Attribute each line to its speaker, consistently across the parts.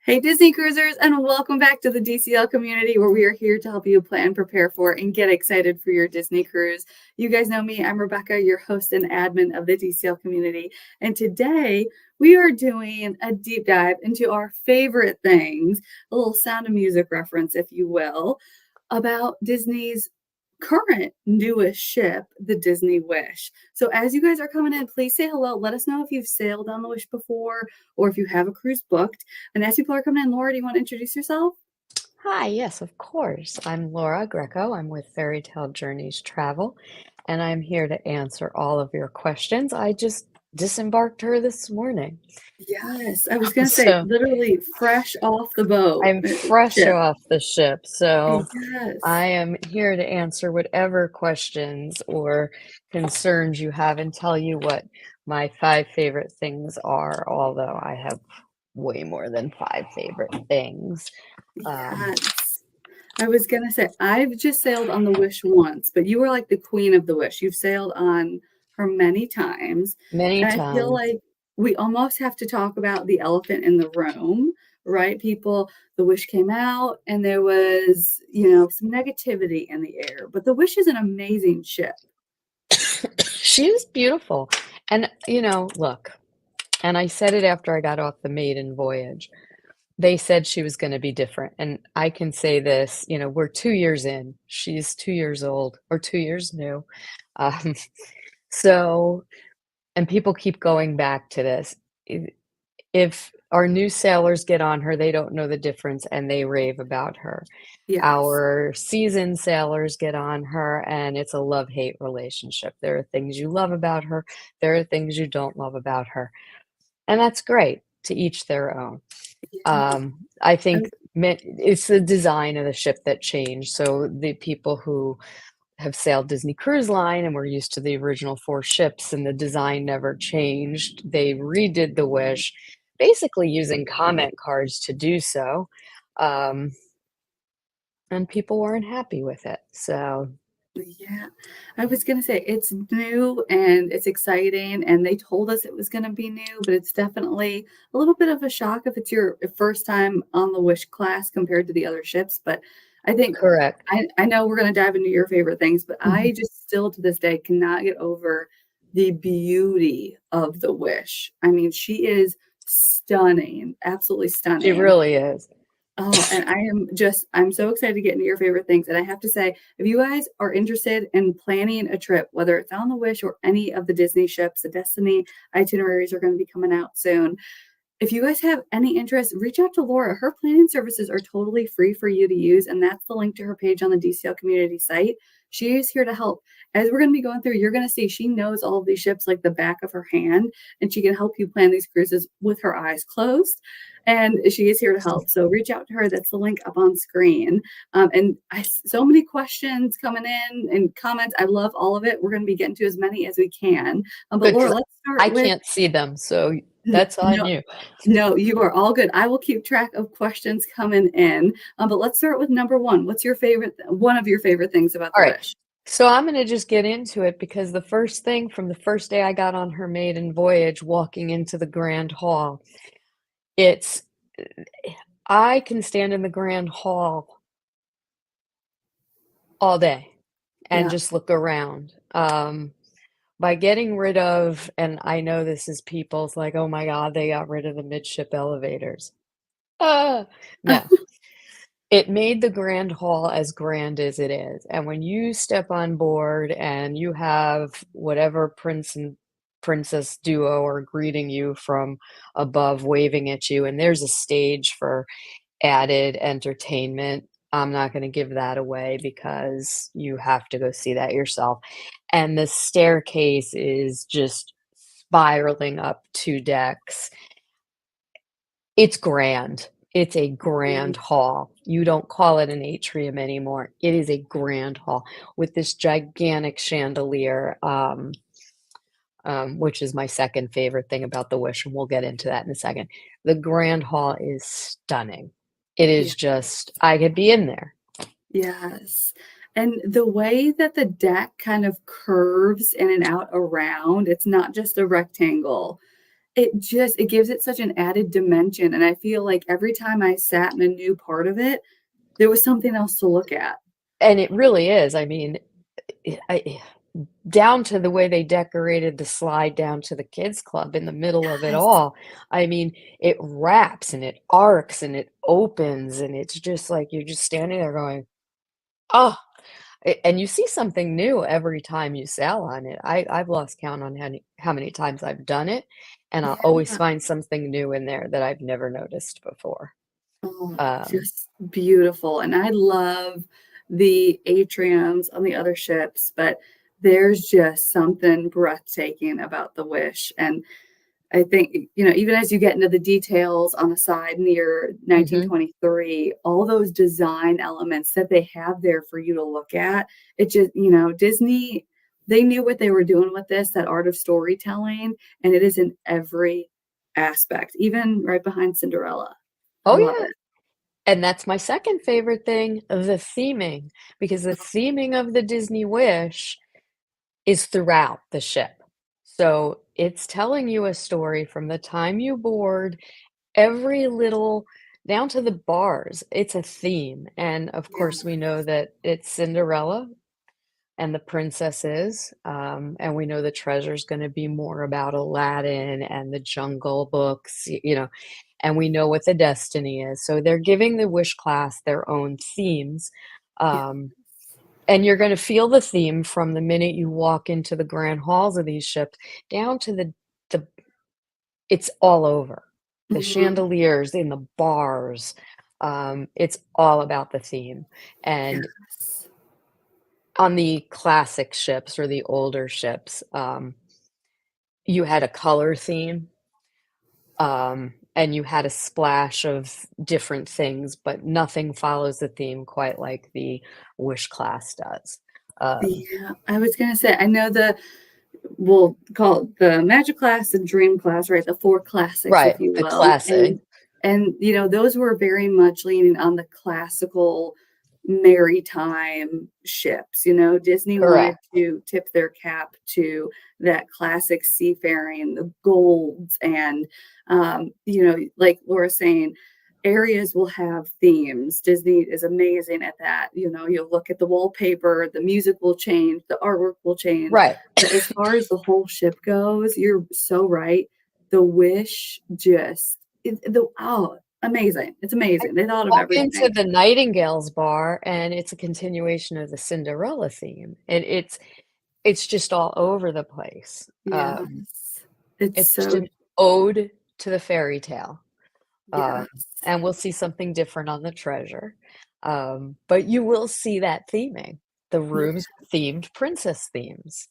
Speaker 1: Hey, Disney cruisers, and welcome back to the DCL community where we are here to help you plan, prepare for, and get excited for your Disney cruise. You guys know me. I'm Rebecca, your host and admin of the DCL community. And today we are doing a deep dive into our favorite things, a little Sound of Music reference, if you will, about Disney's current newest ship, the Disney Wish. So as you guys are coming in, please say hello. Let us know if you've sailed on the Wish before or if you have a cruise booked. And as people are coming in, Laura, do you want to introduce yourself?
Speaker 2: Hi, yes, of course. I'm Laura Greco. I'm with Fairy Tale Journeys Travel, and I'm here to answer all of your questions. I just disembarked her this morning.
Speaker 1: Yes, I was going to say
Speaker 2: So
Speaker 1: literally fresh off the boat
Speaker 2: I'm fresh
Speaker 1: ship.
Speaker 2: off the ship. So
Speaker 1: Yes.
Speaker 2: I am here to answer whatever questions or concerns you have and tell you what my five favorite things are, although I have way more than five favorite things. Um,
Speaker 1: Yes. I was going to say, I've just sailed on the Wish once, but you were like the queen of the Wish. You've sailed on her many times.
Speaker 2: Many
Speaker 1: And I feel
Speaker 2: times.
Speaker 1: like we almost have to talk about the elephant in the room, right? People, the Wish came out and there was, some negativity in the air, but the Wish is an amazing ship.
Speaker 2: She is beautiful. And, look, and I said it after I got off the maiden voyage. They said she was going to be different. And I can say this, we're 2 years in. She's 2 years old or 2 years new. Um, so, and people keep going back to this. If our new sailors get on her, they don't know the difference and they rave about her.
Speaker 1: Yes.
Speaker 2: Our seasoned sailors get on her, and it's a love-hate relationship. There are things you love about her, there are things you don't love about her, and that's great. To each their own.
Speaker 1: Yeah.
Speaker 2: I think it's the design of the ship that changed. So the people who have sailed Disney Cruise Line and were used to the original four ships and the design never changed, they redid the Wish, basically using comment cards to do so. Um, and people weren't happy with it. So
Speaker 1: Yeah, I was gonna say it's new and it's exciting, and they told us it was gonna be new, but it's definitely a little bit of a shock if it's your first time on the Wish class compared to the other ships. But I think
Speaker 2: correct.
Speaker 1: I know we're gonna dive into your favorite things, but
Speaker 2: Mhm.
Speaker 1: I just still to this day cannot get over the beauty of the Wish. I mean, she is stunning, absolutely
Speaker 2: She
Speaker 1: stunning.
Speaker 2: really is.
Speaker 1: Oh, and I'm so excited to get into your favorite things. And I have to say, if you guys are interested in planning a trip, whether it's on the Wish or any of the Disney ships, the Destiny itineraries are going to be coming out soon. If you guys have any interest, reach out to Laura. Her planning services are totally free for you to use, and that's the link to her page on the DCL community site. She is here to help. As we're going to be going through, you're going to see she knows all of these ships like the back of her hand, and she can help you plan these cruises with her eyes closed. And she is here to help. So reach out to her. That's the link up on screen. So many questions coming in and comments. I love all of it. We're going to be getting to as many as we can. But
Speaker 2: Good,
Speaker 1: Laura,
Speaker 2: 'cause
Speaker 1: let's start
Speaker 2: I
Speaker 1: with
Speaker 2: can't see them, so that's on
Speaker 1: no,
Speaker 2: you.
Speaker 1: no, you are all good. I will keep track of questions coming in. But let's start with number one. What's your favorite, one of your favorite things about the
Speaker 2: Alright,
Speaker 1: Wish?
Speaker 2: so I'm gonna just get into it because the first thing from the first day I got on her maiden voyage, walking into the Grand Hall, it's I can stand in the Grand Hall all day and
Speaker 1: Yeah.
Speaker 2: just look around. By getting rid of, and I know this is people's like, "Oh my god, they got rid of the midship elevators." Uh, no. It made the grand hall as grand as it is, and when you step on board and you have whatever prince and princess duo are greeting you from above, waving at you, and there's a stage for added entertainment, I'm not gonna give that away because you have to go see that yourself, and the staircase is just spiraling up 2 decks. It's grand. It's a grand hall. You don't call it an atrium anymore. It is a grand hall with this gigantic chandelier, which is my second favorite thing about the Wish, and we'll get into that in a second. The grand hall is stunning. It
Speaker 1: Yeah.
Speaker 2: is just I could be in there.
Speaker 1: Yes. And the way that the deck kind of curves in and out around, it's not just a rectangle. it gives it such an added dimension, and I feel like every time I sat in a new part of it, there was something else to look at.
Speaker 2: And it really is, I mean, I down to the way they decorated the slide down to the kids club in the middle of it
Speaker 1: Yes.
Speaker 2: all. I mean, it wraps and it arcs and it opens, and it's just like you're just standing there going, "Oh," and you see something new every time you sail on it. I've lost count on how many times I've done it, and I'll always
Speaker 1: Yeah.
Speaker 2: find something new in there that I've never noticed before.
Speaker 1: Oh,
Speaker 2: Um,
Speaker 1: just beautiful, and I love the atriums on the other ships, but there's just something breathtaking about the Wish, and I think, even as you get into the details on the side near
Speaker 2: mhm.
Speaker 1: 1923, all those design elements that they have there for you to look at, it just, Disney, they knew what they were doing with this, that art of storytelling, and it is in every aspect, even right behind Cinderella. I
Speaker 2: Oh,
Speaker 1: love
Speaker 2: yeah.
Speaker 1: it.
Speaker 2: And that's my second favorite thing, the theming, because the theming of the Disney Wish is throughout the ship. So it's telling you a story from the time you board, every little down to the bars, it's a theme. And of
Speaker 1: Yeah,
Speaker 2: course, we know that it's Cinderella and the princesses, and we know the treasure's gonna be more about Aladdin and the Jungle Books, and we know what the destiny is. So they're giving the Wish class their own themes,
Speaker 1: yeah.
Speaker 2: um, and you're gonna feel the theme from the minute you walk into the grand halls of these ships down to the it's all over. The
Speaker 1: Mhm.
Speaker 2: chandeliers in the bars, it's all about the theme, and
Speaker 1: Yes.
Speaker 2: on the classic ships or the older ships, you had a color theme, and you had a splash of different things, but nothing follows the theme quite like the Wish class does. Um
Speaker 1: Yeah, I was gonna say, I know we'll call it the Magic class and Dream class, right? The 4 classics,
Speaker 2: Right,
Speaker 1: if you
Speaker 2: the
Speaker 1: will,
Speaker 2: classic.
Speaker 1: those were very much leaning on the classical maritime ships, Disney wanted
Speaker 2: Correct.
Speaker 1: to tip their cap to that classic seafaring, the golds, and, like Laura's saying, areas will have themes. Disney is amazing at that, you'll look at the wallpaper, the music will change, the artwork will change,
Speaker 2: Right.
Speaker 1: but as far as the whole ship goes, you're so right. The Wish just amazing. It's amazing. They thought of
Speaker 2: Walk into
Speaker 1: everything.
Speaker 2: the Nightingales bar, and it's a continuation of the Cinderella theme, and it's just all over the place.
Speaker 1: Yes. It's
Speaker 2: It's just
Speaker 1: so
Speaker 2: an ode to the fairy tale.
Speaker 1: yes.
Speaker 2: And we'll see something different on the treasure. But you will see that theming. The
Speaker 1: Yeah.
Speaker 2: rooms are themed princess themes.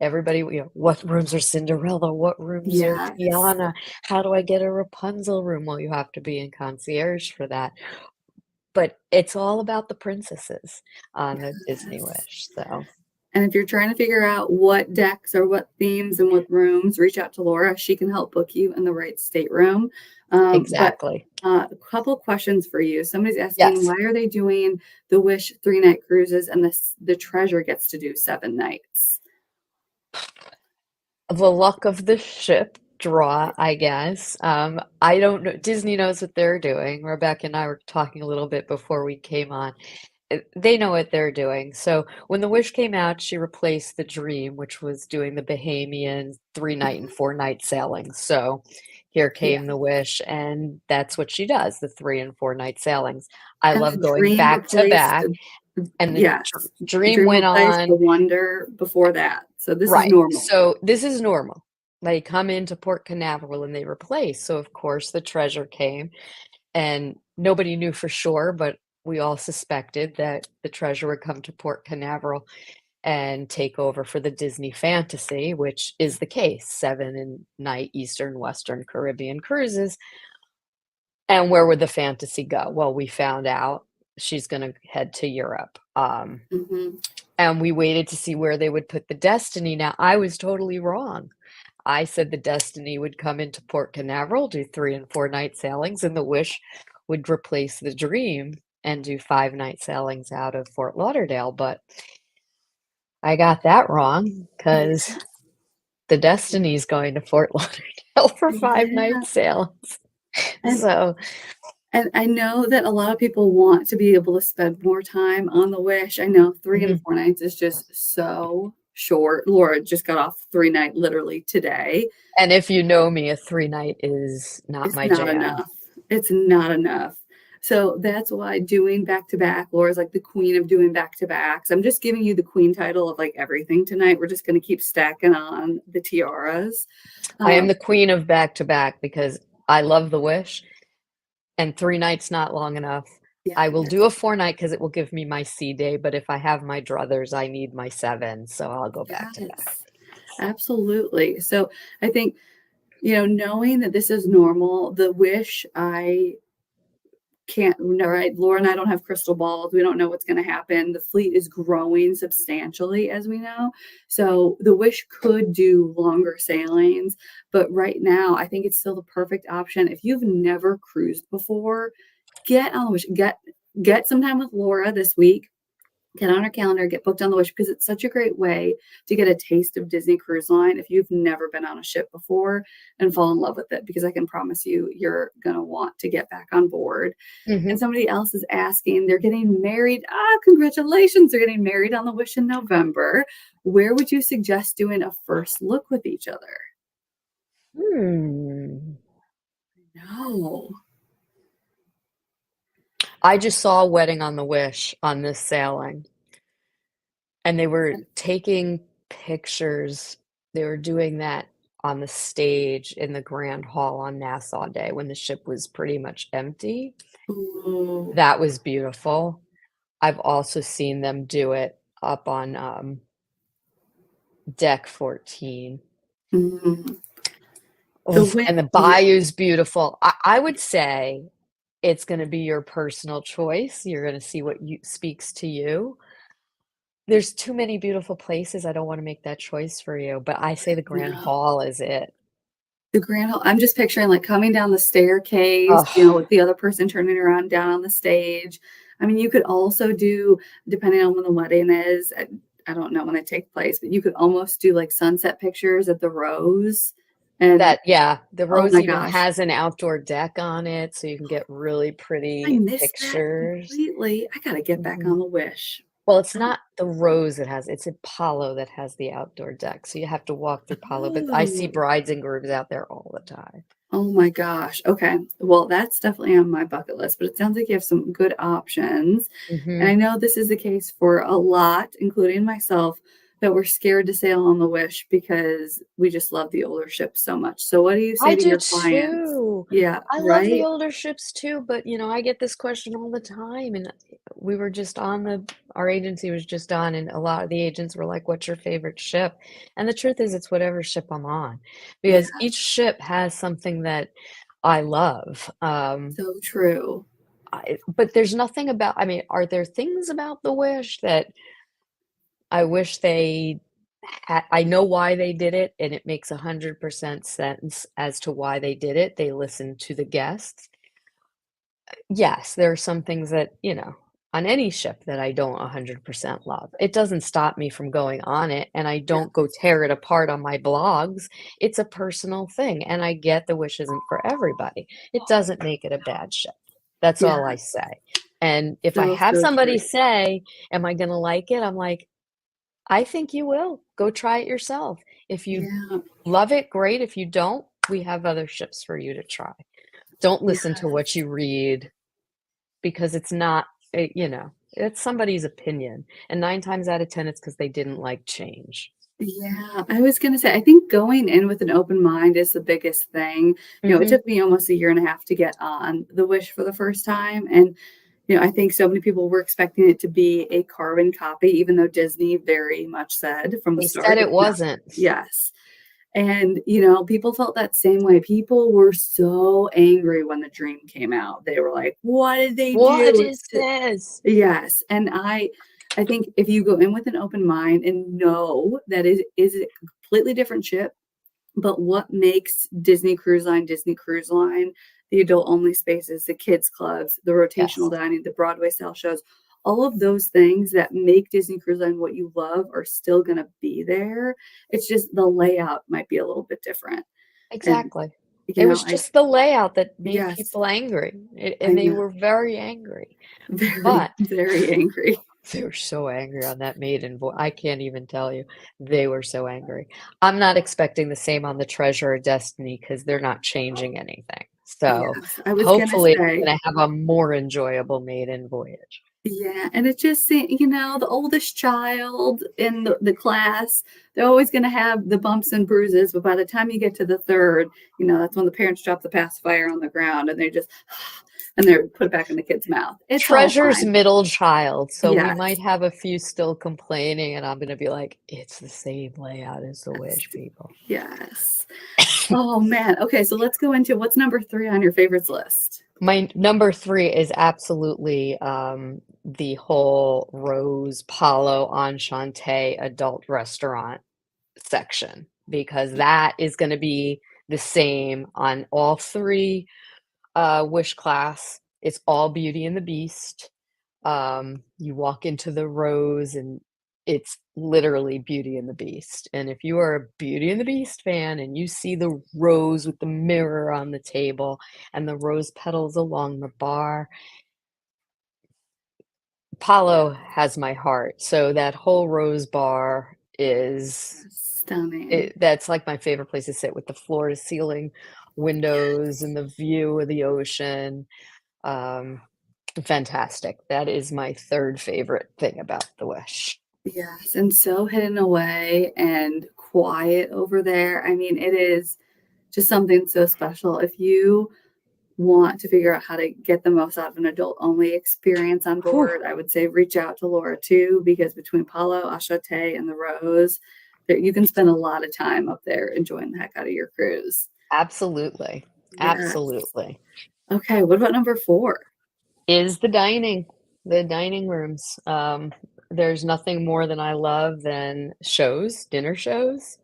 Speaker 2: Everybody, what rooms are Cinderella? What rooms are
Speaker 1: Yes.
Speaker 2: Tiana? How do I get a Rapunzel room? Well, you have to be in concierge for that. But it's all about the princesses on the Disney
Speaker 1: Yes.
Speaker 2: Wish. So
Speaker 1: And if you're trying to figure out what decks or what themes and what rooms, reach out to Laura. She can help book you in the right stateroom. But
Speaker 2: exactly.
Speaker 1: a couple questions for you. Somebody's asking,
Speaker 2: Yes.
Speaker 1: why are they doing the Wish 3-night cruises and the Treasure gets to do 7 nights?
Speaker 2: The luck of the ship draw, I guess. I don't know. Disney knows what they're doing. Rebecca and I were talking a little bit before we came on. They know what they're doing. So when the Wish came out, she replaced the Dream, which was doing the Bahamian 3-night and 4-night sailings. So here
Speaker 1: Yeah.
Speaker 2: came the Wish, and that's what she does, the 3 and 4 night sailings. I
Speaker 1: And
Speaker 2: love
Speaker 1: the
Speaker 2: going
Speaker 1: Dream
Speaker 2: back to
Speaker 1: replaced
Speaker 2: back, and the
Speaker 1: yes,
Speaker 2: Dream
Speaker 1: Dream
Speaker 2: went
Speaker 1: replaced the
Speaker 2: on.
Speaker 1: Wonder before that. So this is
Speaker 2: Right.
Speaker 1: normal.
Speaker 2: So this is normal. They come into Port Canaveral and they replace. So of course the treasure came, and nobody knew for sure, but we all suspected that the treasure would come to Port Canaveral and take over for the Disney Fantasy, which is the case, 7 night Eastern Western Caribbean cruises. And where would the fantasy go? Well, we found out she's going to head to Europe.
Speaker 1: Mhm.
Speaker 2: And we waited to see where they would put the Destiny. Now, I was totally wrong. I said the Destiny would come into Port Canaveral, do 3 and 4 night sailings, and the Wish would replace the Dream and do 5 night sailings out of Fort Lauderdale. But I got that wrong
Speaker 1: Yeah.
Speaker 2: because the Destiny's going to Fort Lauderdale. sail for 5 night
Speaker 1: Yeah,
Speaker 2: sails.
Speaker 1: and
Speaker 2: So,
Speaker 1: and I know that a lot of people want to be able to spend more time on the Wish. I know 3 and
Speaker 2: mhm.
Speaker 1: 4 nights is just so short. Laura just got off 3 night literally today.
Speaker 2: And if you know me, a 3 night is not
Speaker 1: It's
Speaker 2: my
Speaker 1: not
Speaker 2: jam.
Speaker 1: enough. It's not enough. So that's why doing back to back, Laura's like the queen of doing back to backs. I'm just giving you the queen title of like everything tonight. We're just going to keep stacking on the tiaras.
Speaker 2: I am
Speaker 1: Um,
Speaker 2: the queen of back to back because I love the Wish, and 3 nights not long enough. I will
Speaker 1: yes,
Speaker 2: do a 4 night because it will give me my C day, but if I have my druthers, I need my 7, so I'll go back to back.
Speaker 1: yes, absolutely. So I think, knowing that this is normal, the wish I can't no, right? Laura and I don't have crystal balls. We don't know what's going to happen. The fleet is growing substantially, as we know. So the Wish could do longer sailings, but right now, I think it's still the perfect option. If you've never cruised before, get on the Wish. Get some time with Laura this week. Get on our calendar, get booked on the Wish because it's such a great way to get a taste of Disney Cruise Line if you've never been on a ship before and fall in love with it. Because I can promise you, you're going to want to get back on board. And
Speaker 2: Mhm.
Speaker 1: somebody else is asking, they're getting married. Ah, congratulations. They're getting married on the Wish in November. Where would you suggest doing a first look with each other?
Speaker 2: Hmm.
Speaker 1: No.
Speaker 2: I just saw a wedding on the Wish on this sailing, and they were taking pictures. They were doing that on the stage in the Grand Hall on Nassau Day when the ship was pretty much empty.
Speaker 1: Ooh.
Speaker 2: That was beautiful. I've also seen them do it up on, deck 14.
Speaker 1: Mhm. The
Speaker 2: Oof,
Speaker 1: win
Speaker 2: and the
Speaker 1: Yeah,
Speaker 2: bayou's beautiful. I would say it's gonna be your personal choice. You're gonna see what you speaks to you. There's too many beautiful places, I don't wanna make that choice for you, but I say the Grand
Speaker 1: no.
Speaker 2: Hall is it.
Speaker 1: The Grand Hall I'm just picturing, like, coming down the staircase,
Speaker 2: Ugh,
Speaker 1: with the other person turning around down on the stage. I mean, you could also do, depending on when the wedding is, I don't know when they take place, but you could almost do, like, sunset pictures at the Rose, and
Speaker 2: yeah, the
Speaker 1: oh
Speaker 2: Rose
Speaker 1: my
Speaker 2: even
Speaker 1: gosh,
Speaker 2: has an outdoor deck on it, so you can get really
Speaker 1: I
Speaker 2: pretty
Speaker 1: missed that
Speaker 2: pictures.
Speaker 1: completely. I gotta get back
Speaker 2: Mhm.
Speaker 1: on the Wish.
Speaker 2: Well, it's
Speaker 1: Oh,
Speaker 2: not the Rose that has it's Apollo that has the outdoor deck, so you have to walk through Apollo, but I see
Speaker 1: oh.
Speaker 2: brides and grooms out there all the time.
Speaker 1: Oh my gosh. Okay. Well, that's definitely on my bucket list, but it sounds like you have some good options. And I
Speaker 2: Mhm.
Speaker 1: know this is the case for a lot, including myself, that we're scared to sail on the Wish because we just love the older ships so much. So, what do you say
Speaker 2: I
Speaker 1: to
Speaker 2: do
Speaker 1: your clients?
Speaker 2: too.
Speaker 1: Yeah,
Speaker 2: I love the
Speaker 1: right?
Speaker 2: older ships too, but, I get this question all the time, and we were just on the our agency was just on, and a lot of the agents were like, "What's your favorite ship?" And the truth is it's whatever ship I'm on,
Speaker 1: Yeah,
Speaker 2: because each ship has something that I love.
Speaker 1: so true.
Speaker 2: But there's nothing about I mean, are there things about the Wish that I wish they I know why they did it, and it makes 100% sense as to why they did it. They listened to the guests. Yes, there are some things that, on any ship that I don't 100% love. It doesn't stop me from going on it, and I
Speaker 1: Yeah,
Speaker 2: don't go tear it apart on my blogs. It's a personal thing, and I get the Wish isn't for everybody. It doesn't make it a bad ship. That's all I
Speaker 1: yeah,
Speaker 2: say. And if I
Speaker 1: so,
Speaker 2: have
Speaker 1: so
Speaker 2: somebody
Speaker 1: true.
Speaker 2: say, "Am I gonna like it?" I'm like, I think you will. Go try it yourself. If you
Speaker 1: Yeah,
Speaker 2: love it, great. If you don't, we have other ships for you to try. Don't listen to what
Speaker 1: yes.
Speaker 2: you read because it's not, it's somebody's opinion. And 9 times out of 10, it's because they didn't like change.
Speaker 1: Yeah, I was gonna say, I think going in with an open mind is the biggest thing. It
Speaker 2: Hmm.
Speaker 1: took me almost a year and a half to get on the Wish for the first time, and, I think so many people were expecting it to be a carbon copy, even though Disney very much said from the
Speaker 2: They said
Speaker 1: start,
Speaker 2: it
Speaker 1: it's not.
Speaker 2: wasn't.
Speaker 1: Yes, and, people felt that same way. People were so angry when the Dream came out. They were like, "What did they
Speaker 2: What
Speaker 1: do
Speaker 2: is this?
Speaker 1: Yes, and I think if you go in with an open mind and know that is a completely different ship, but what makes Disney Cruise Line, the adult only spaces, the kids clubs, the rotational
Speaker 2: Yes.
Speaker 1: dining, the Broadway style shows, all of those things that make Disney Cruise Line what you love are still gonna be there. It's just the layout might be a little bit different. And,
Speaker 2: exactly.
Speaker 1: you
Speaker 2: It
Speaker 1: know,
Speaker 2: was just the layout that made
Speaker 1: yes,
Speaker 2: people angry,
Speaker 1: I
Speaker 2: and they
Speaker 1: know.
Speaker 2: were very angry.
Speaker 1: Very,
Speaker 2: But
Speaker 1: very angry.
Speaker 2: they were so angry on that maiden voice. I can't even tell you. They were so angry. I'm not expecting the same on the Treasure of Destiny because 'cause they're not changing anything. So,
Speaker 1: Yes, I was gonna
Speaker 2: hopefully,
Speaker 1: say,
Speaker 2: I'm gonna have a more enjoyable maiden voyage.
Speaker 1: yeah, and it just the oldest child in the class, they're always gonna have the bumps and bruises, but by the time you get to the 3rd, that's when the parents drop the pacifier on the ground and they just and they're put it back in the kid's mouth. It's all
Speaker 2: Treasure's
Speaker 1: fine.
Speaker 2: middle child, so we might
Speaker 1: Yes,
Speaker 2: have a few still complaining, and I'm gonna be like, "It's the same layout as the
Speaker 1: yes,
Speaker 2: Wish people."
Speaker 1: yes. Oh, man. Okay, so let's go into what's number 3 on your favorites list?
Speaker 2: My number 3 is absolutely, the whole Rose Palo Enchanté adult restaurant section, because that is gonna be the same on all 3, Wish class. It's all Beauty and the Beast. You walk into the Rose, and it's literally Beauty and the Beast, and if you are a Beauty and the Beast fan and you see the rose with the mirror on the table and the rose petals along the bar, Palo has my heart, so that whole rose bar is
Speaker 1: Stunning.
Speaker 2: that's, like, my favorite place to sit with the floor to ceiling windows and the view of the ocean. Um, Fantastic. That is my 3rd favorite thing about the Wish.
Speaker 1: Yes, and so hidden away and quiet over there. I mean, it is just something so special. If you want to figure out how to get the most out of an adult only experience on
Speaker 2: Whew,
Speaker 1: board, I would say reach out to Laura too, because between Palo, Ashate, and the Rose, there, you can spend a lot of time up there enjoying the heck out of your cruise.
Speaker 2: absolutely,
Speaker 1: Yes.
Speaker 2: absolutely.
Speaker 1: Okay, what about number 4?
Speaker 2: Is the dining rooms. There's nothing more than I love than shows, dinner shows,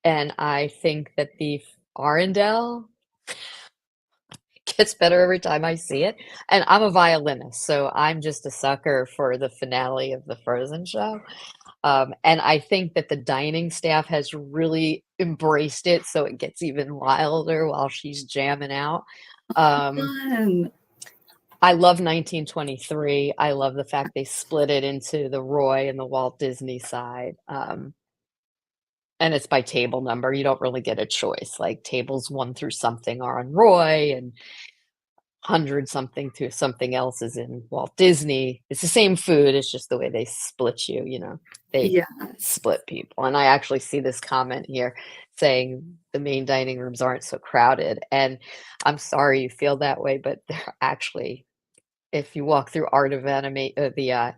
Speaker 2: and I think that the Arendelle gets better every time I see it, and I'm a violinist, so I'm just a sucker for the finale of the Frozen show. And I think that the dining staff has really embraced it, so it gets even wilder while she's jamming out. Um,
Speaker 1: Fun.
Speaker 2: I love 1923. I love the fact they split it into the Roy and the Walt Disney side. And it's by table number. You don't really get a choice. Like tables 1 through something are on Roy, and 100 something to something else is in Walt Disney. It's the same food, it's just the way they split you, you know? They
Speaker 1: Yes.
Speaker 2: split people, and I actually see this comment here saying the main dining rooms aren't so crowded, and I'm sorry you feel that way, but they're actually if you walk through Art of the,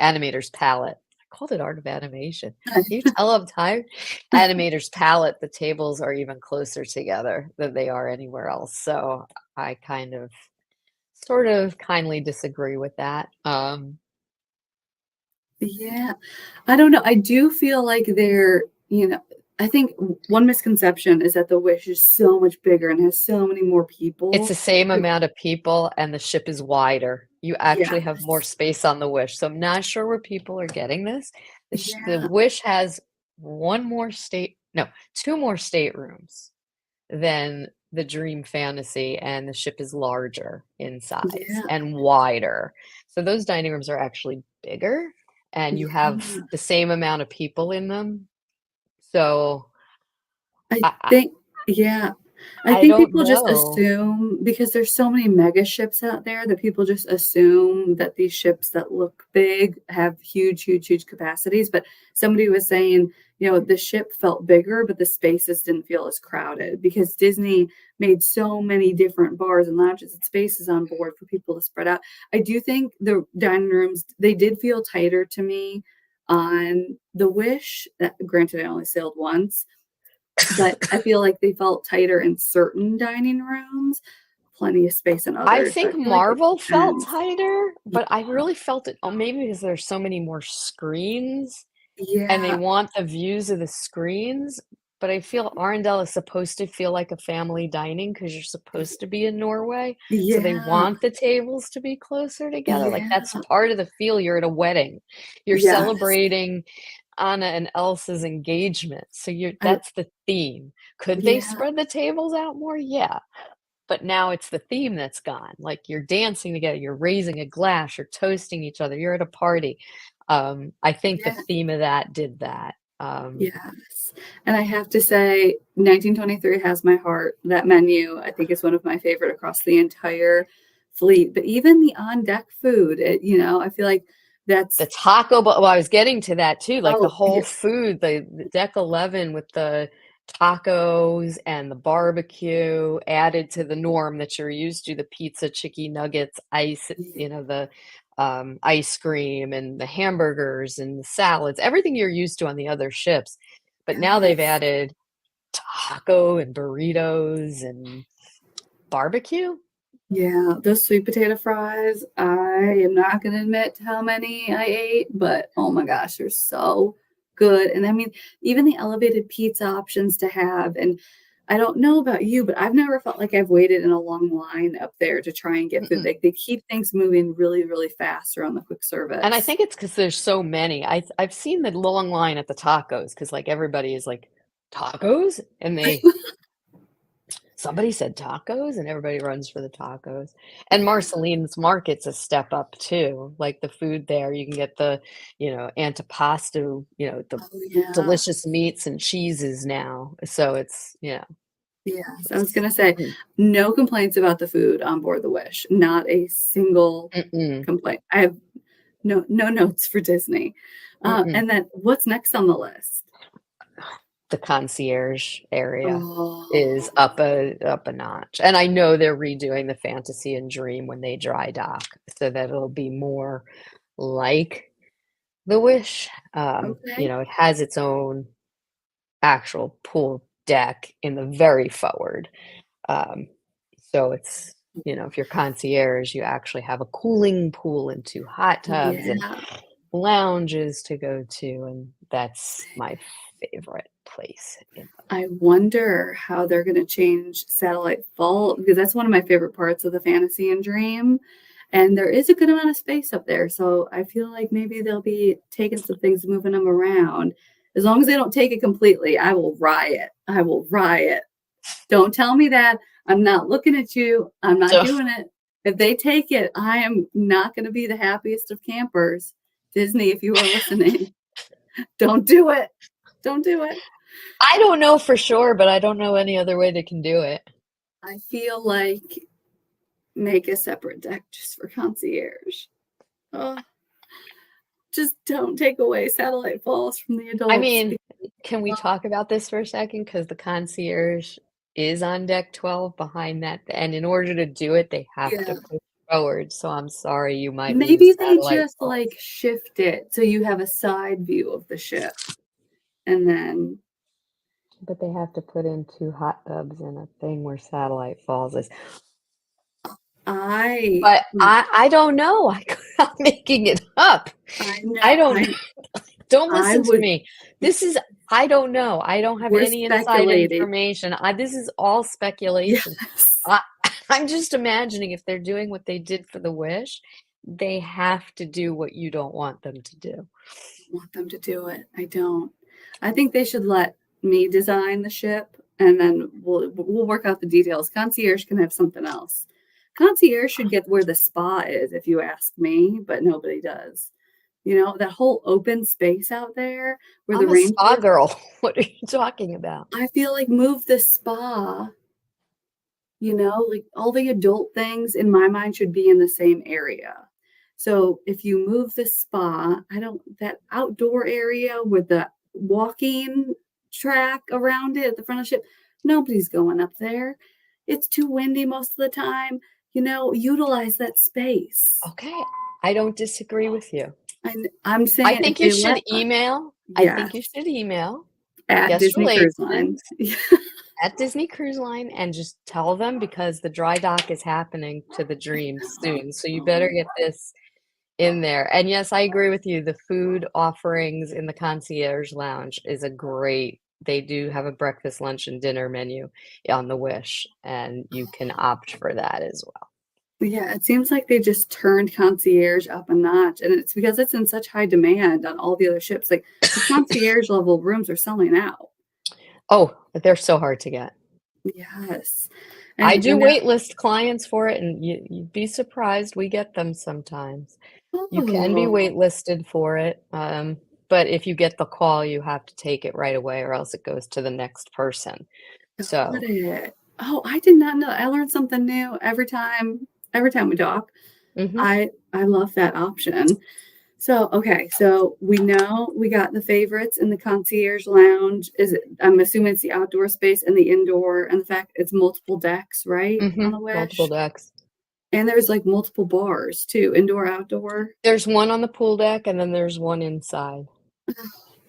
Speaker 2: Animator's Palette I called it Art of Animation. Can you tell I'm tired? Animator's Palette, the tables are even closer together than they are anywhere else, so I kind of sort of kindly disagree with that.
Speaker 1: Yeah. I don't know. I do feel like I think one misconception is that the Wish is so much bigger and has so many more
Speaker 2: It's
Speaker 1: people.
Speaker 2: the same
Speaker 1: But
Speaker 2: amount of people and the ship is wider. You actually have more
Speaker 1: yes.
Speaker 2: space on the Wish, so I'm not sure where people are getting this. The
Speaker 1: Yeah.
Speaker 2: Wish has 1 more state no, 2 more staterooms than the Dream Fantasy, and the ship is larger in size
Speaker 1: Yeah.
Speaker 2: and wider. So those dining rooms are actually bigger, and you have
Speaker 1: Yeah.
Speaker 2: the same amount of people in them. So
Speaker 1: I
Speaker 2: I I
Speaker 1: think yeah. I
Speaker 2: I
Speaker 1: think
Speaker 2: don't
Speaker 1: people just
Speaker 2: know.
Speaker 1: assume because there's so many mega ships out there that people just assume that these ships that look big have huge, huge, huge capacities. But somebody was saying, the ship felt bigger, but the spaces didn't feel as crowded because Disney made so many different bars and lounges and spaces on board for people to spread out. I do think the dining rooms, they did feel tighter to me on the Wish. Granted, I only sailed once, but I feel like they felt tighter in certain dining rooms, plenty of space in
Speaker 2: I
Speaker 1: others, so I
Speaker 2: think
Speaker 1: feel like it
Speaker 2: Marvel felt
Speaker 1: depends.
Speaker 2: tighter,
Speaker 1: Y
Speaker 2: but I really felt it maybe because there's so many more screens and they
Speaker 1: yeah,
Speaker 2: want the views of the screens, but I feel Arendelle is supposed to feel like a family dining because 'cause you're
Speaker 1: y
Speaker 2: supposed to be in Norway, so they
Speaker 1: yeah,
Speaker 2: want the tables to be closer together, like,
Speaker 1: yeah,
Speaker 2: that's part of the feel, you're at a wedding. You're
Speaker 1: yes,
Speaker 2: celebrating, on an else's engagement. So
Speaker 1: I
Speaker 2: that's the theme. Could they
Speaker 1: yeah,
Speaker 2: spread the tables out more? Yeah. But now it's the theme that's gone. Like you're dancing together, you're raising a glass, you're toasting each other, you're at a party. I think the
Speaker 1: yeah.
Speaker 2: theme of that did that.
Speaker 1: Yes. And I have to say, 1923 has my heart. That menu, I think, is one of my favorite across the entire fleet. But even the on deck food, I feel like
Speaker 2: The
Speaker 1: that's,
Speaker 2: taco, but well, I was getting to that too, like the
Speaker 1: oh,
Speaker 2: whole food, the Deck 11 with the tacos and the barbecue added to the norm that you're used to, the pizza, chicken nuggets, ice, the ice cream and the hamburgers and the salads, everything you're used to on the other ships. But now they've
Speaker 1: yes.
Speaker 2: added taco and burritos and barbecue.
Speaker 1: Yeah, those sweet potato fries, I am not going to admit how many I ate, but oh my gosh, they're so good. And I mean, even the elevated pizza options to have. And I don't know about you, but I've never felt like I've waited in a long line up there to try and get food.
Speaker 2: Mm-mm.
Speaker 1: Like they keep things moving really, really fast around the quick
Speaker 2: And I
Speaker 1: service.
Speaker 2: think it's because there's so many. I've seen the long line at the tacos because like, everybody is like, "Tacos?" And somebody said tacos, and everybody runs for the tacos. And
Speaker 1: Yeah.
Speaker 2: Marceline's Market's a step up too, like, the food there, you can get the, antipasto, the
Speaker 1: Oh, yeah.
Speaker 2: delicious meats and cheeses now, so
Speaker 1: Yes. I was
Speaker 2: it's
Speaker 1: going to say,
Speaker 2: mm,
Speaker 1: no complaints about the food on board the Wish. Not a single
Speaker 2: mm-mm,
Speaker 1: complaint. I have no notes for Disney.
Speaker 2: mm-mm.
Speaker 1: And then what's next on the list?
Speaker 2: The concierge area is
Speaker 1: Oh,
Speaker 2: up a notch, and I know they're redoing the Fantasy and Dream when they dry dock, so that it'll be more like the Wish.
Speaker 1: okay.
Speaker 2: It has its own actual pool deck in the very forward. Um, so if you're concierge, you actually have a cooling pool and two hot tubs and
Speaker 1: Yeah.
Speaker 2: lounges to go to, and that's my favorite place in the
Speaker 1: I wonder how they're gonna change Satellite Vault because that's one of my favorite parts of the Fantasy and Dream, and there is a good amount of space up there, so I feel like maybe they'll be taking some things, moving them around. As long as they don't take it completely, I will riot. I will riot. Don't tell me that. I'm not looking at you. I'm not
Speaker 2: so
Speaker 1: doing it. If they take it, I am not gonna be the happiest of campers. Disney, if you are listening, don't do it. Don't do it.
Speaker 2: I don't know for sure, but I don't know any other way they can do it.
Speaker 1: I feel like make a separate deck just for concierge. Oh, just don't take away satellite falls from the
Speaker 2: I
Speaker 1: adults.
Speaker 2: mean, can we talk about this for a second? Because the concierge is on deck 12 behind that, and in order to do it, they have to
Speaker 1: Yeah.
Speaker 2: push forward. So I'm sorry, you might lose
Speaker 1: Maybe they
Speaker 2: satellite
Speaker 1: just like
Speaker 2: falls.
Speaker 1: shift it so you have a side view of the ship and then
Speaker 2: But they have to put in two hot tubs and a thing where satellite falls is.
Speaker 1: I
Speaker 2: But I don't know. I'm making it up.
Speaker 1: I
Speaker 2: I
Speaker 1: know
Speaker 2: don't don't
Speaker 1: I
Speaker 2: listen to
Speaker 1: would
Speaker 2: me. This is I don't know. I don't have
Speaker 1: we're
Speaker 2: any inside
Speaker 1: speculating.
Speaker 2: information. This is all speculation.
Speaker 1: Yes.
Speaker 2: I, I'm just imagining if they're doing what they did for the Wish, they have to do what you don't want them to do.
Speaker 1: Want them to do it. I don't. I think they should let me design the ship and then we'll work out the details. Concierge can have something else. Concierge should get where the spa is, if you ask me, but nobody does. That whole open space out there where the
Speaker 2: I'm a spa
Speaker 1: rainforest,
Speaker 2: girl. What are you talking about?
Speaker 1: I feel like move the spa, like all the adult things in my mind should be in the same area. So if you move the spa, that outdoor area with the walking track around it at the front of the ship, nobody's going up there. It's too windy most of the time. Utilize that space.
Speaker 2: Okay, I don't disagree with you.
Speaker 1: And I'm saying if they let us,
Speaker 2: I
Speaker 1: yes,
Speaker 2: think you should email
Speaker 1: at
Speaker 2: guest
Speaker 1: Disney Cruise Line.
Speaker 2: relations at Disney Cruise Line and just tell them because the dry dock is happening to the Dream soon. So you better get this in there. And yes, I agree with you. The food offerings in the concierge lounge is they do have a breakfast, lunch, and dinner menu on the Wish, and you can opt for that as well.
Speaker 1: Yeah, it seems like they just turned concierge up a notch, and it's because it's in such high demand on all the other ships. Like the concierge level rooms are selling out.
Speaker 2: Oh, they're so hard to get.
Speaker 1: Yes.
Speaker 2: I
Speaker 1: And
Speaker 2: do
Speaker 1: now,
Speaker 2: wait list clients for it, and you'd be surprised, we get them sometimes. You can be
Speaker 1: oh,
Speaker 2: waitlisted for it, but if you get the call, you have to take it right away or else it goes to the next person.
Speaker 1: got
Speaker 2: So,
Speaker 1: it. Oh, I did not know. I learned something new every time we talk.
Speaker 2: mhm,
Speaker 1: I love that option. So, okay, so we know we got the favorites in the concierge lounge. Is it, I'm assuming it's the outdoor space and the indoor, and the fact it's multiple decks, right? On the
Speaker 2: multiple
Speaker 1: Wish.
Speaker 2: decks.
Speaker 1: And there's like multiple bars too, indoor, outdoor.
Speaker 2: There's one on the pool deck, and then there's one inside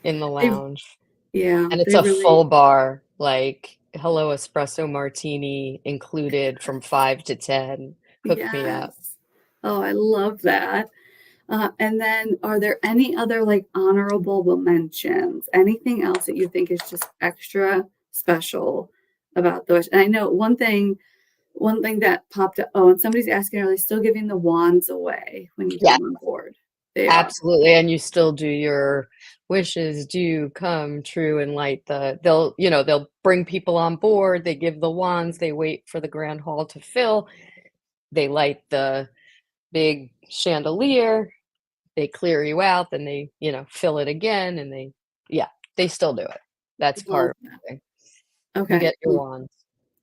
Speaker 2: in the
Speaker 1: They,
Speaker 2: lounge,
Speaker 1: yeah,
Speaker 2: and it's
Speaker 1: they
Speaker 2: a
Speaker 1: really,
Speaker 2: full bar, like, hello espresso martini included from 5 to 10. Hook me up.
Speaker 1: yes. Oh, I love that. And then are there any other like honorable mentions? Anything else that you think is just extra special about those? And I know one thing that popped up. Oh, and somebody's asking, are they still giving the wands away when you
Speaker 2: Yeah.
Speaker 1: come on board? They are.
Speaker 2: Absolutely, and you still do your wishes do come true and light they'll bring people on board, they give the wands, they wait for the grand hall to fill, they light the big chandelier, they clear you out, then they, fill it again, and yeah, they still do it. That's
Speaker 1: Love
Speaker 2: part of
Speaker 1: that.
Speaker 2: the thing. You
Speaker 1: Okay.
Speaker 2: get your wands.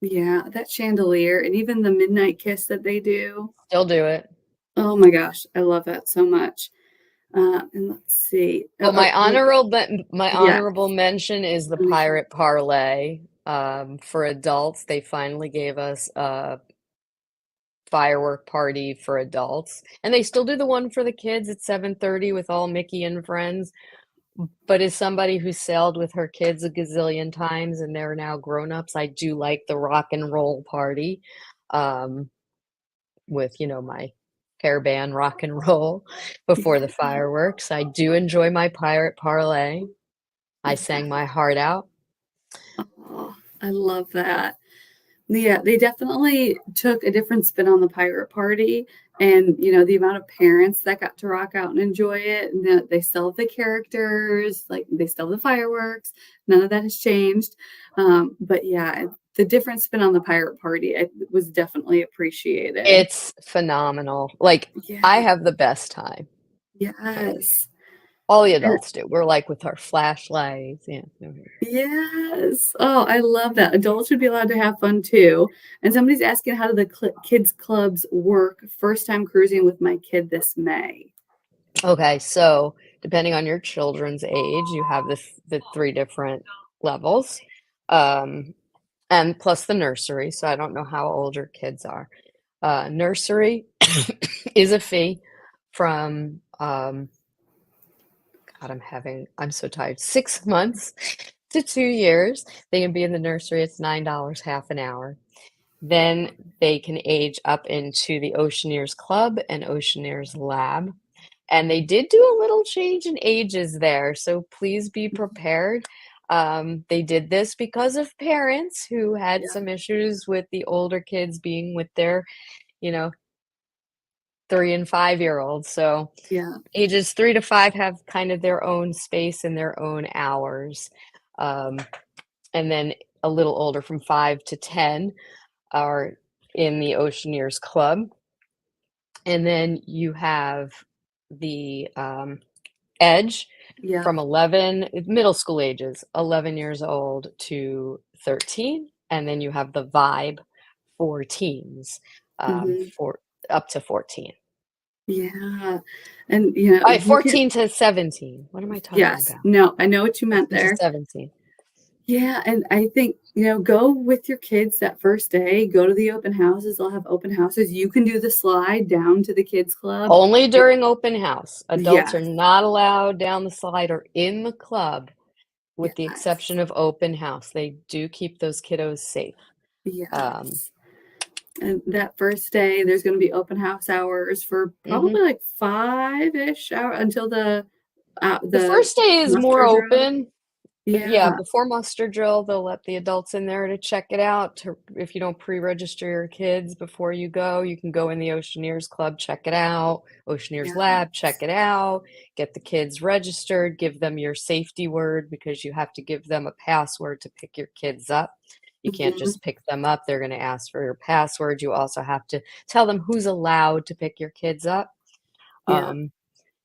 Speaker 1: Yeah, that chandelier and even the midnight kiss that they do.
Speaker 2: Still do it.
Speaker 1: Oh my gosh, I love that so much. And let's see.
Speaker 2: Well, my
Speaker 1: Yeah,
Speaker 2: honorable mention is the
Speaker 1: let me hear.
Speaker 2: pirate parlay. For adults, they finally gave us a firework party for adults, and they still do the one for the kids at 7:30 with all Mickey and friends, but as somebody who sailed with her kids a gazillion times and they're now grown-ups, I do like the rock and roll party, um, with, my hair band rock and roll before the
Speaker 1: Yeah,
Speaker 2: fireworks. I do enjoy my pirate parlay. I
Speaker 1: yeah.
Speaker 2: sang my heart out.
Speaker 1: Oh, I love that. Yeah, they definitely took a different spin on the pirate party. And, the amount of parents that got to rock out and enjoy it. And they still have the characters, like they still have the fireworks. None of that has changed. But yeah, the different spin on the pirate party was definitely appreciated.
Speaker 2: It's phenomenal. Like, I
Speaker 1: Yeah,
Speaker 2: have the best time. Like,
Speaker 1: yes.
Speaker 2: all the
Speaker 1: And
Speaker 2: adults do. We're, like, with our flashlights, yeah. Mhm.
Speaker 1: yes. Oh, I love that. Adults should be allowed to have fun too. And somebody's asking, how do the kids clubs work? First time cruising with my kid this May.
Speaker 2: Okay, so depending on your children's age, you have the 3 different levels, um, and plus the nursery, so I don't know how old your kids are. Nursery is a fee from, God, I'm so tired, 6 months to 2 years. They can be in the nursery, it's $9 half an hour. Then they can age up into the Oceaneers Club and Oceaneers Lab. And they did do a little change in ages there, so please be prepared. They did this because of parents who had
Speaker 1: Yeah,
Speaker 2: some issues with the older kids being with their, you know, 3 and 5-year-olds. So
Speaker 1: yeah.
Speaker 2: ages 3 to 5 have kind of their own space and their own hours. Um, and then a little older from 5 to 10 are in the Oceaneers Club. And then you have the Edge
Speaker 1: Yeah.
Speaker 2: from 11, middle school ages, 11 years old to 13. And then you have the Vibe for teens,
Speaker 1: Mhm.
Speaker 2: for up to 14.
Speaker 1: Yeah. And,
Speaker 2: All right,
Speaker 1: you can
Speaker 2: 14 to 17. What am I talking
Speaker 1: yes.
Speaker 2: about?
Speaker 1: No, I know what you meant
Speaker 2: 14 to
Speaker 1: there.
Speaker 2: 17.
Speaker 1: Yeah, and I think, go with your kids that first day, go to the open houses, they'll have open houses. You can do the slide down to the kids club.
Speaker 2: Only
Speaker 1: It
Speaker 2: during open house. Adults are
Speaker 1: yes,
Speaker 2: not allowed down the slide or in the club with the
Speaker 1: yes,
Speaker 2: exception of open house. They do keep those kiddos safe. Um,
Speaker 1: yes. And that first day, there's gonna be open house hours for
Speaker 2: mhm.
Speaker 1: probably, like, 5-ish hour until
Speaker 2: The
Speaker 1: the
Speaker 2: first day is more
Speaker 1: muster drop.
Speaker 2: open. Yeah,
Speaker 1: Yeah,
Speaker 2: before muster drill, they'll let the adults in there to check it out. To if you don't pre-register your kids before you go, you can go in the Oceaneers Club, check it out. Oceaneers Lab, check
Speaker 1: yes.
Speaker 2: it out. Get the kids registered, give them your safety word because you have to give them a password to pick your kids up. You can't
Speaker 1: Mhm.
Speaker 2: just pick them up. They're going to ask for your password. You also have to tell them who's allowed to pick your kids up.
Speaker 1: Yeah,
Speaker 2: Um,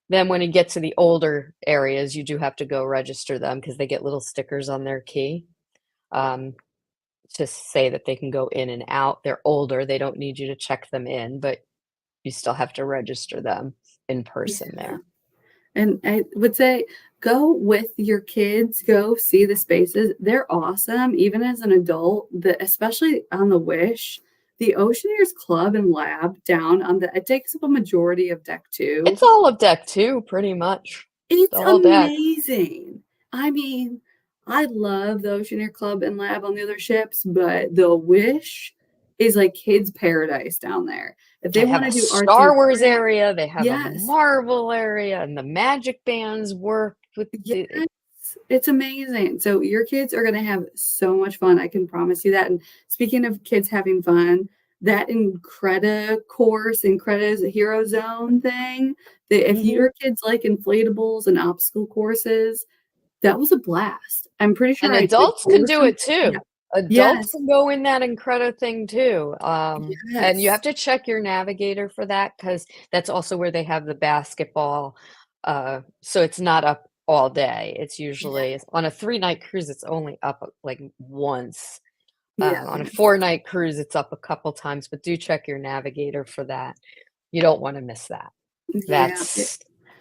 Speaker 2: then when you get to the older areas, you do have to go register them because they get little stickers on their key, um, to say that they can go in and out. They're older, they don't need you to check them in, but you still have to register them in person
Speaker 1: yeah.
Speaker 2: there.
Speaker 1: And I would say go with your kids, go see the spaces. They're awesome, even as an adult, especially on the Wish. The Oceaneers Club and Lab down on it takes up a majority of deck
Speaker 2: It's
Speaker 1: two.
Speaker 2: all of deck 2 pretty much,
Speaker 1: It's
Speaker 2: the whole deck.
Speaker 1: amazing. I mean, I love the Oceaneer Club and Lab on the other ships, but the Wish is like kids' paradise down there. If they
Speaker 2: They have
Speaker 1: want
Speaker 2: a
Speaker 1: to do arts
Speaker 2: Star
Speaker 1: and
Speaker 2: Wars
Speaker 1: crafts,
Speaker 2: area, they have a
Speaker 1: yes.
Speaker 2: Marvel area, and the magic bands work with
Speaker 1: Yes,
Speaker 2: the
Speaker 1: it's amazing. So your kids are gonna have so much fun, I can promise you that, and speaking of kids having fun, that Increda course, Increda's Hero Zone thing, that if
Speaker 2: Mhm.
Speaker 1: your kids like inflatables and obstacle courses, that was a blast. I'm pretty sure
Speaker 2: And
Speaker 1: I did
Speaker 2: adults
Speaker 1: 4
Speaker 2: can
Speaker 1: or
Speaker 2: do
Speaker 1: some
Speaker 2: it
Speaker 1: yeah.
Speaker 2: too. Adults
Speaker 1: Yes,
Speaker 2: can go in that Incredible thing too. And you
Speaker 1: yes.
Speaker 2: have to check your navigator for that because that's also where they have the basketball. So it's not up all day. It's
Speaker 1: Yeah,
Speaker 2: usually on a 3-night cruise, it's only up like once. On a
Speaker 1: yes.
Speaker 2: 4-night cruise, it's up a couple times, but do check your navigator for that. You don't want to miss that.
Speaker 1: Yeah,
Speaker 2: That's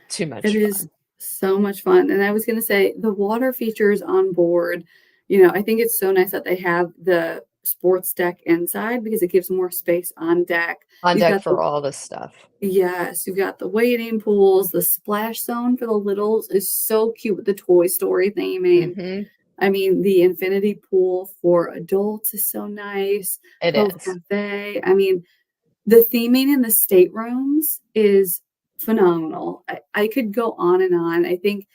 Speaker 2: too
Speaker 1: it
Speaker 2: much
Speaker 1: is
Speaker 2: fun.
Speaker 1: so much fun, and I was gonna say the water features on board, I think it's so nice that they have the sports deck inside because it gives more space on deck.
Speaker 2: On
Speaker 1: You've
Speaker 2: deck
Speaker 1: got the
Speaker 2: for all this stuff.
Speaker 1: Yes, you've got the wading pools, the splash zone for the littles is so cute with the Toy Story theming.
Speaker 2: Hmm.
Speaker 1: I mean, the infinity pool for adults is so nice.
Speaker 2: It
Speaker 1: Cove
Speaker 2: is.
Speaker 1: Cafe, I mean, the theming in the staterooms is phenomenal. I could go on and on. I think,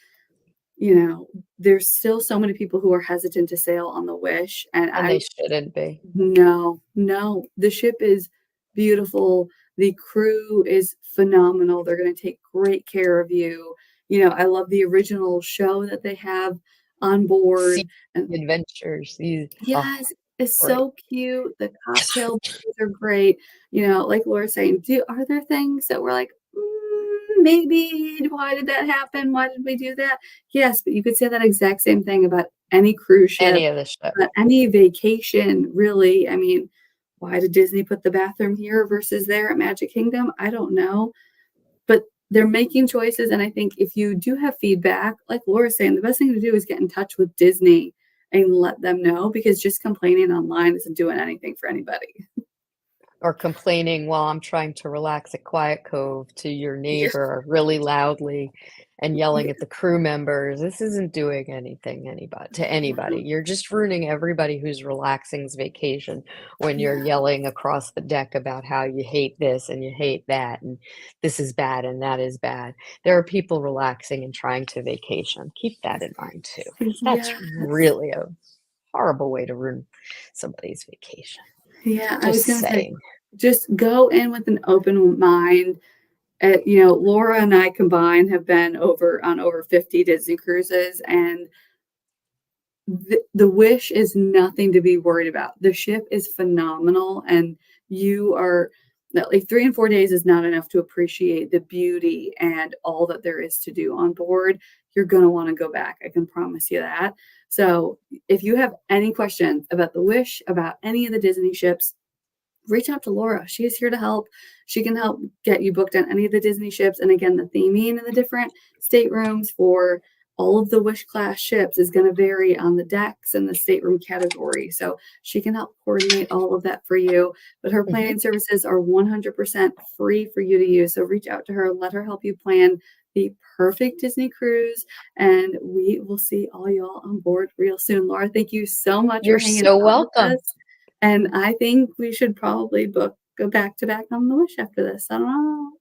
Speaker 1: there's still so many people who are hesitant to sail on the Wish, and
Speaker 2: And they shouldn't be.
Speaker 1: no, no, the ship is beautiful. The crew is phenomenal. They're gonna take great care of you. I love the original show that they have on
Speaker 2: Sea
Speaker 1: board, and
Speaker 2: adventures, these oh,
Speaker 1: yes, it's
Speaker 2: great.
Speaker 1: so cute. The cocktail bars are great. Like Laura's saying, are there things that we're like, maybe why did that happen? Why did we do that? Yes, but you could say that exact same thing about any cruise ship,
Speaker 2: Any of the ship.
Speaker 1: about any vacation, really. I mean, why did Disney put the bathroom here versus there at Magic Kingdom? I don't know. But they're making choices, and I think if you do have feedback, like Laura's saying, the best thing to do is get in touch with Disney and let them know because just complaining online isn't doing anything for anybody.
Speaker 2: Or complaining while I'm trying to relax at Quiet Cove to your
Speaker 1: Yeah,
Speaker 2: neighbor really loudly and
Speaker 1: yeah,
Speaker 2: yelling at the crew members. This isn't doing anything to anybody.
Speaker 1: no,
Speaker 2: You're just ruining everybody who's relaxing's vacation when you're
Speaker 1: yeah,
Speaker 2: yelling across the deck about how you hate this and you hate that and this is bad and that is bad. There are people relaxing and trying to vacation. Keep that in mind too, because that's
Speaker 1: yes.
Speaker 2: really a horrible way to ruin somebody's vacation.
Speaker 1: Yeah, I was
Speaker 2: Just
Speaker 1: gonna say,
Speaker 2: saying.
Speaker 1: just go in with an open mind. Laura and I combined have been over 50 Disney cruises, and the Wish is nothing to be worried about. The ship is phenomenal, and you are like 3 and 4 days is not enough to appreciate the beauty and all that there is to do on board. You're gonna wanna go back, I can promise you that. So, if you have any questions about the Wish, about any of the Disney ships, reach out to Laura. She is here to help. She can help get you booked on any of the Disney ships. And again, the theming and the different staterooms for all of the Wish class ships is going to vary on the decks and the stateroom category. So she can help coordinate all of that for you. But her
Speaker 2: Mhm.
Speaker 1: planning services are 100% free for you to use. So reach out to her, let her help you plan the perfect Disney cruise. And we will see all y'all on board real soon. Laura, thank you so much for
Speaker 2: You're
Speaker 1: hanging
Speaker 2: so
Speaker 1: out with
Speaker 2: welcome.
Speaker 1: us. And I think we should probably go back to back on the Wish after this. I don't know.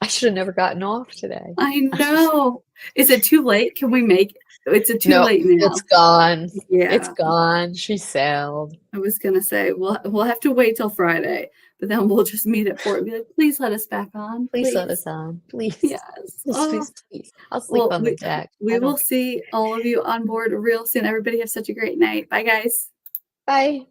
Speaker 2: I should have never gotten off today.
Speaker 1: I know. Is it too late? Can we make It's a too
Speaker 2: No,
Speaker 1: late
Speaker 2: it's
Speaker 1: now.
Speaker 2: gone. It's
Speaker 1: Yeah.
Speaker 2: gone. She sailed.
Speaker 1: I was gonna say, we'll have to wait till Friday, but then we'll just meet at 4 and be like, "Please let us back on,
Speaker 2: Please let
Speaker 1: please."
Speaker 2: us on. Please.
Speaker 1: Yes.
Speaker 2: Please,
Speaker 1: Oh,
Speaker 2: please, please. I'll sleep
Speaker 1: well,
Speaker 2: on the deck.
Speaker 1: we
Speaker 2: I
Speaker 1: will
Speaker 2: don't
Speaker 1: see all of you on board real soon. Everybody have such a great night. Bye, guys.
Speaker 2: Bye.